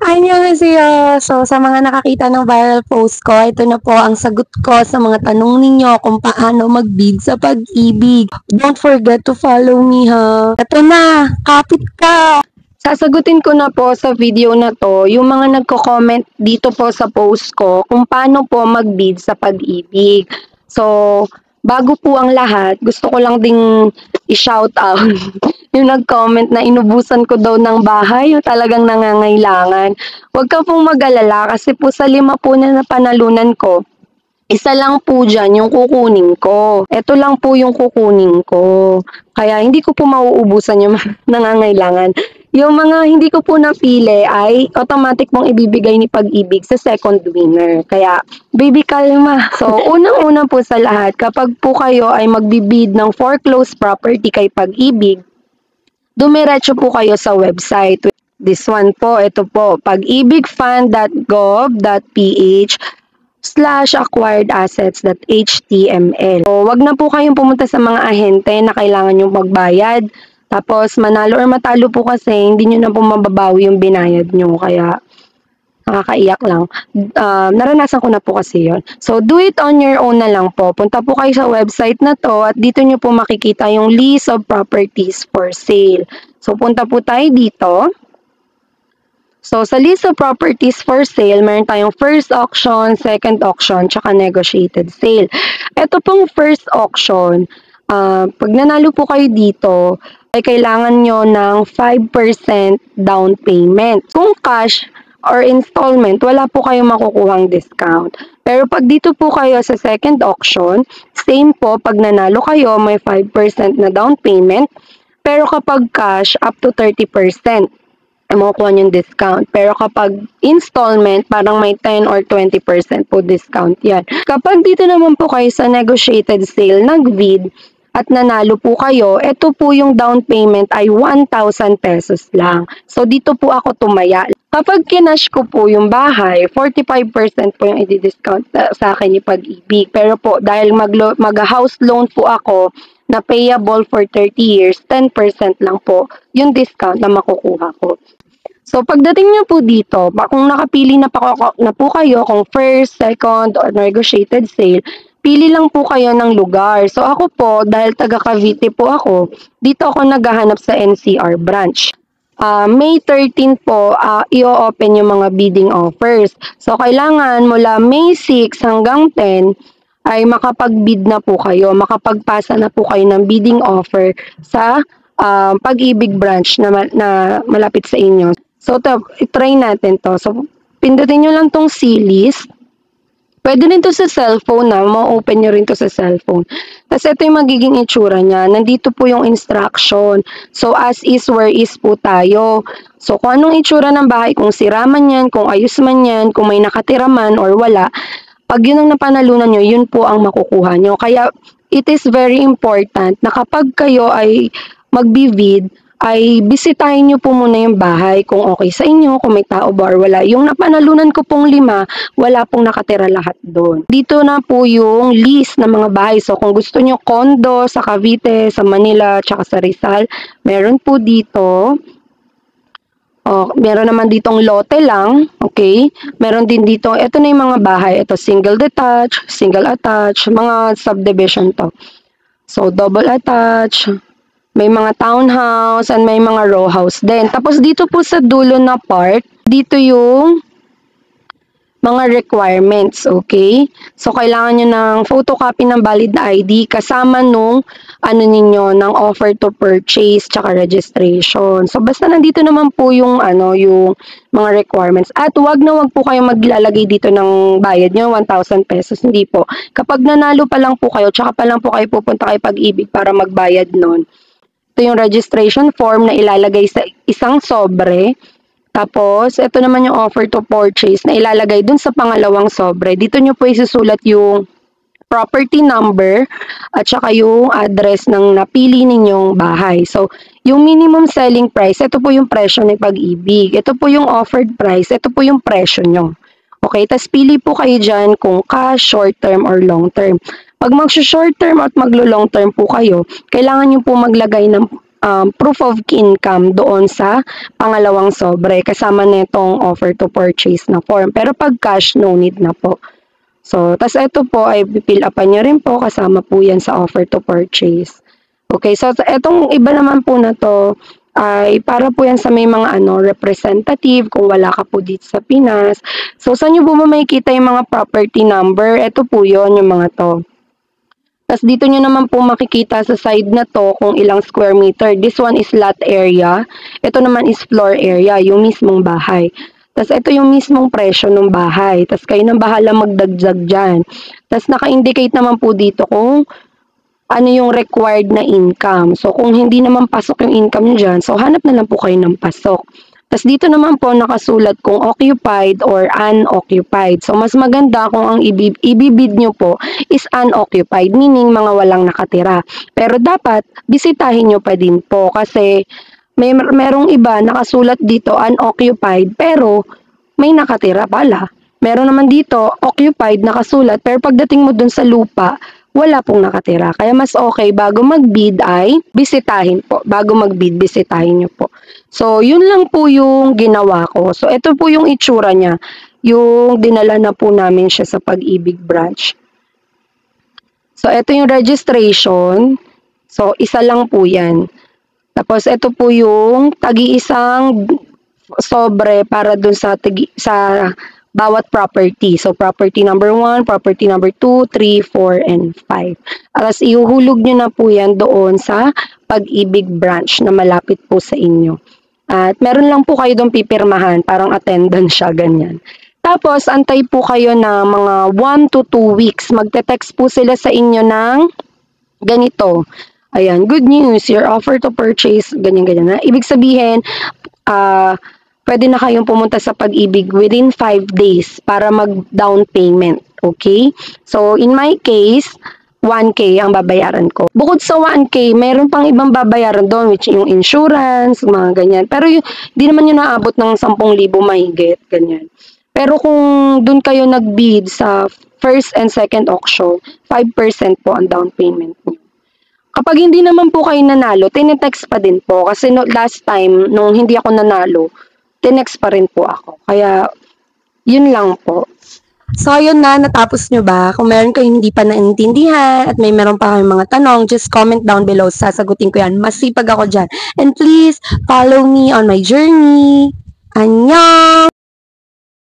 Annyeonghaseyo! So, sa mga nakakita ng viral post ko, ito na po ang sagot ko sa mga tanong ninyo kung paano mag-bid sa pag-ibig. Don't forget to follow me, ha? Ito na! Kapit ka! Sasagutin ko na po sa video na to yung mga nagko-comment dito po sa post ko kung paano po mag-bid sa pag-ibig. So, bago po ang lahat, gusto ko lang ding i-shout out yung nag-comment na inubusan ko daw ng bahay, yung talagang nangangailangan. Huwag ka pong mag-alala kasi po sa 5 po na napanalunan ko, isa lang po dyan yung kukunin ko. Ito lang po yung kukunin ko. Kaya hindi ko po mauubusan yung nangangailangan. Yung mga hindi ko po napili ay automatic pong ibibigay ni Pag-ibig sa second winner. Kaya, baby kalma. So, unang-una po sa lahat, kapag po kayo ay magbibid ng foreclosed property kay Pag-ibig, dumiretso po kayo sa website. This one po, ito po, pag-ibigfund.gov.ph/acquiredassets.html. So, wag na po kayong pumunta sa mga ahente na kailangan yung magbayad. Tapos, manalo or matalo po kasi, hindi nyo na po mababawi yung binayad nyo. Kaya, nakakaiyak lang. Naranasan ko na po kasi yon. So, do it on your own na lang po. Punta po kayo sa website na to at dito nyo po makikita yung list of properties for sale. So, punta po tayo dito. So, sa list of properties for sale, meron tayong first auction, second auction, tsaka negotiated sale. Ito pong first auction, pag nanalo po kayo dito, ay kailangan nyo ng 5% down payment. Kung cash or installment, wala po kayong makukuhang discount. Pero pag dito po kayo sa second auction, same po, pag nanalo kayo, may 5% na down payment. Pero kapag cash, up to 30%. Makukuha yung discount. Pero kapag installment, parang may 10 or 20% po discount yan. Kapag dito naman po kayo sa negotiated sale, nag-bid, at nanalo po kayo, ito po yung down payment ay 1,000 pesos lang. So, dito po ako tumaya. Kapag kinash ko po yung bahay, 45% po yung i-discount sa akin yung Pag-ibig. Pero po, dahil mag-house loan po ako, na payable for 30 years, 10% lang po yung discount na makukuha ko. So, pagdating nyo po dito, kung nakapili na po kayo, kung first, second, or negotiated sale, pili lang po kayo ng lugar. So, ako po, dahil taga Cavite po ako, dito ako naghahanap sa NCR branch. May 13 po, i-open yung mga bidding offers. So, kailangan mula May 6 hanggang 10, ay makapag-bid na po kayo, makapagpasa na po kayo ng bidding offer sa Pag-ibig branch na malapit sa inyo. So, try natin to. So, pindutin nyo lang tong C-list. Pwede rin to sa cellphone na, ma-open nyo rin to sa cellphone. Tapos ito yung magiging itsura niya. Nandito po yung instruction. So, as is, where is po tayo. So, kung anong itsura ng bahay, kung sira man yan, kung ayos man yan, kung may nakatira man or wala, pag yun ang napanalunan nyo, yun po ang makukuha nyo. Kaya, it is very important na kapag kayo ay mag-bid, ay bisitahin nyo po muna yung bahay kung okay sa inyo, kung may tao ba or wala. Yung napanalunan ko pong 5, wala pong nakatira lahat doon. Dito na po yung list ng mga bahay. So, kung gusto nyo condo sa Cavite, sa Manila, tsaka sa Rizal, meron po dito. Meron naman ditong lote lang, okay? Meron din dito, ito na yung mga bahay. Ito, single detached, single attached, mga subdivision to. So, double attached, may mga townhouse, and may mga row house din. Tapos, dito po sa dulo na part, dito yung mga requirements, okay? So, kailangan nyo ng photocopy ng valid ID kasama nung ninyo, ng offer to purchase tsaka registration. So, basta nandito naman po yung, yung mga requirements. At wag na wag po kayo maglalagay dito ng bayad nyo, 1,000 pesos. Hindi po. Kapag nanalo pa lang po kayo, tsaka pa lang po kayo pupunta kay Pag-ibig para magbayad nun. Ito yung registration form na ilalagay sa isang sobre. Tapos, ito naman yung offer to purchase na ilalagay dun sa pangalawang sobre. Dito nyo po isusulat yung property number at saka yung address ng napili ninyong bahay. So, yung minimum selling price, ito po yung presyo ng Pag-ibig. Ito po yung offered price, ito po yung presyo nyo. Okay, tas pili po kayo dyan kung cash, short term, or long term. Pag mag-short term at maglo-long term po kayo, kailangan nyo po maglagay ng proof of income doon sa pangalawang sobre kasama nitong offer to purchase na form. Pero pag cash, no need na po. So, tas ito po ay fill upan nyo rin po, kasama po yan sa offer to purchase. Okay, so etong iba naman po na to ay para po yan sa may mga representative kung wala ka po dito sa Pinas. So, saan nyo po ba makikita yung mga property number? Ito po yon yung mga to. Tapos dito nyo naman po makikita sa side na to kung ilang square meter. This one is lot area. Ito naman is floor area, yung mismong bahay. Tapos ito yung mismong presyo ng bahay. Tapos kayo nang bahala magdagdag dyan. Tapos naka-indicate naman po dito kung ano yung required na income. So kung hindi naman pasok yung income nyo dyan, so hanap na lang po kayo ng pasok. Tapos dito naman po nakasulat kung occupied or unoccupied. So mas maganda kung ang ibibid nyo po is unoccupied, meaning mga walang nakatira. Pero dapat bisitahin nyo pa din po kasi merong iba nakasulat dito unoccupied pero may nakatira pala. Meron naman dito occupied nakasulat pero pagdating mo dun sa lupa, wala pong nakatira. Kaya mas okay bago mag-bid ay bisitahin po. Bago mag-bid, bisitahin nyo po. So, yun lang po yung ginawa ko. So, ito po yung itsura niya. Yung dinala na po namin siya sa Pag-ibig branch. So, ito yung registration. So, isa lang po yan. Tapos, ito po yung tagi-isang sobre para dun sa bawat property. So, property number 1, property number 2, 3, 4, and 5. Tapos, ihuhulog nyo na po yan doon sa Pag-ibig branch na malapit po sa inyo. At meron lang po kayo doon pipirmahan, parang attendance siya, ganyan. Tapos, antay po kayo na mga 1 to 2 weeks. Magte-text po sila sa inyo ng ganito. Ayan, good news, your offer to purchase, ganyan-ganyan na. Ibig sabihin, pwede na kayong pumunta sa Pag-ibig within 5 days para mag-down payment. Okay? So, in my case, 1K ang babayaran ko. Bukod sa 1K, meron pang ibang babayaran doon, which yung insurance, mga ganyan. Pero di naman yun naabot ng 10,000 mahigit, ganyan. Pero kung doon kayo nag-bid sa first and second auction, 5% po ang down payment niyo. Kapag hindi naman po kayo nanalo, tinetext pa din po. Kasi last time, nung hindi ako nanalo, tinext pa rin po ako. Kaya, yun lang po. So, yun na. Natapos nyo ba? Kung meron kayong hindi pa naintindihan at may meron pa kayong mga tanong, just comment down below. Sasagutin ko yan. Masipag ako dyan. And please, follow me on my journey. Annyeong!